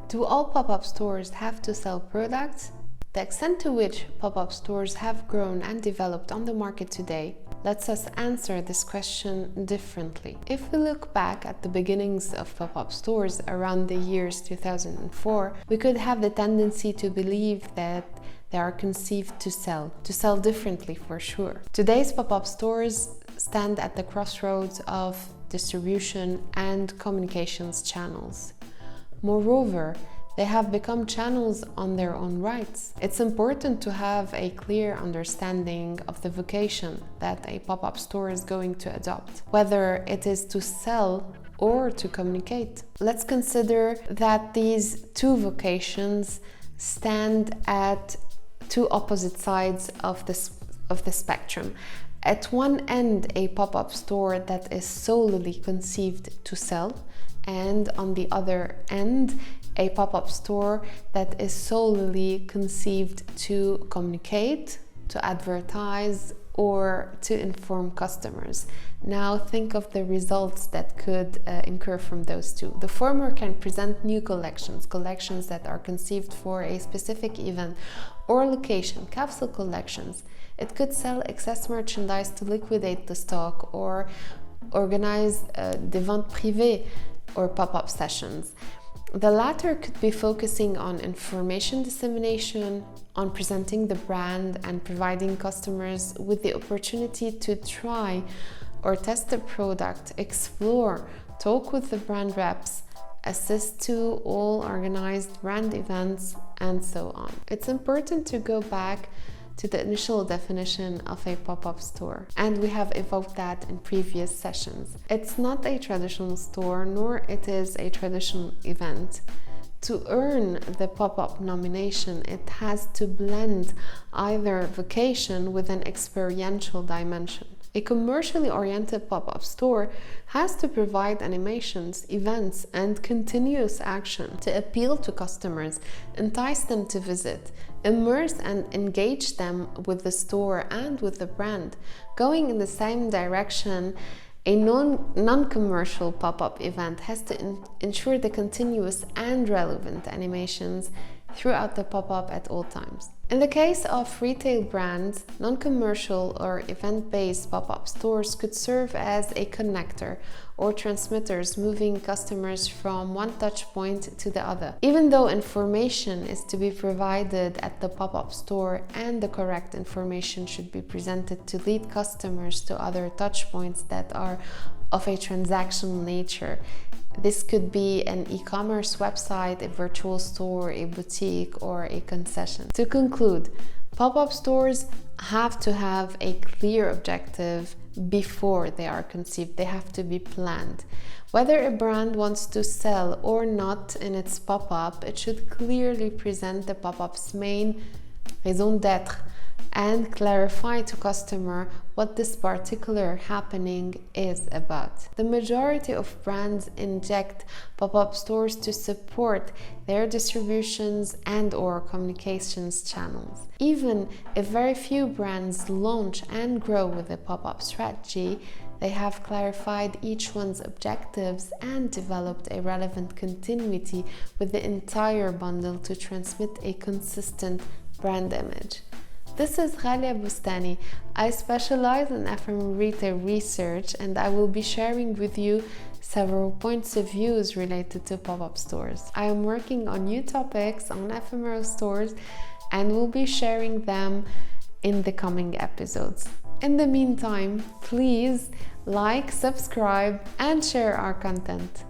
Do all pop-up stores have to sell products? The extent to which pop-up stores have grown and developed on the market today lets us answer this question differently. If we look back at the beginnings of pop-up stores around the years 2004, we could have the tendency to believe that they are conceived to sell differently for sure. Today's pop-up stores stand at the crossroads of distribution and communications channels. Moreover, they have become channels on their own rights. It's important to have a clear understanding of the vocation that a pop-up store is going to adopt, whether it is to sell or to communicate. Let's consider that these two vocations stand at two opposite sides of the spectrum. At one end, a pop-up store that is solely conceived to sell, and on the other end, a pop-up store that is solely conceived to communicate, to advertise, or to inform customers. Now think of the results that could incur from those two. The former can present new collections that are conceived for a specific event or location, capsule collections. It could sell excess merchandise to liquidate the stock or organize des ventes privées or pop-up sessions. The latter could be focusing on information dissemination, on presenting the brand and providing customers with the opportunity to try or test the product, explore, talk with the brand reps, assist to all organized brand events, and so on. It's important to go back to the initial definition of a pop-up store, and we have evoked that in previous sessions. It's not a traditional store, nor it is a traditional event. To earn the pop-up nomination, it has to blend either vocation with an experiential dimension. A commercially oriented pop-up store has to provide animations, events, and continuous action to appeal to customers, entice them to visit, immerse and engage them with the store and with the brand. Going in the same direction, a non-commercial pop-up event has to ensure the continuous and relevant animations throughout the pop-up at all times. In the case of retail brands, non-commercial or event-based pop-up stores could serve as a connector or transmitters, moving customers from one touch point to the other. Even though information is to be provided at the pop-up store and the correct information should be presented to lead customers to other touch points that are of a transactional nature. This could be an e-commerce website, a virtual store, a boutique, or a concession. To conclude, pop-up stores have to have a clear objective before they are conceived. They have to be planned. Whether a brand wants to sell or not in its pop-up, it should clearly present the pop-up's main raison d'être and clarify to customer what this particular happening is about. The majority of brands inject pop-up stores to support their distributions and or communications channels. Even if very few brands launch and grow with a pop-up strategy, they have clarified each one's objectives and developed a relevant continuity with the entire bundle to transmit a consistent brand image. This is Ghalia Bustani. I specialize in ephemeral retail research, and I will be sharing with you several points of views related to pop-up stores. I am working on new topics on ephemeral stores and will be sharing them in the coming episodes. In the meantime, please like, subscribe, and share our content.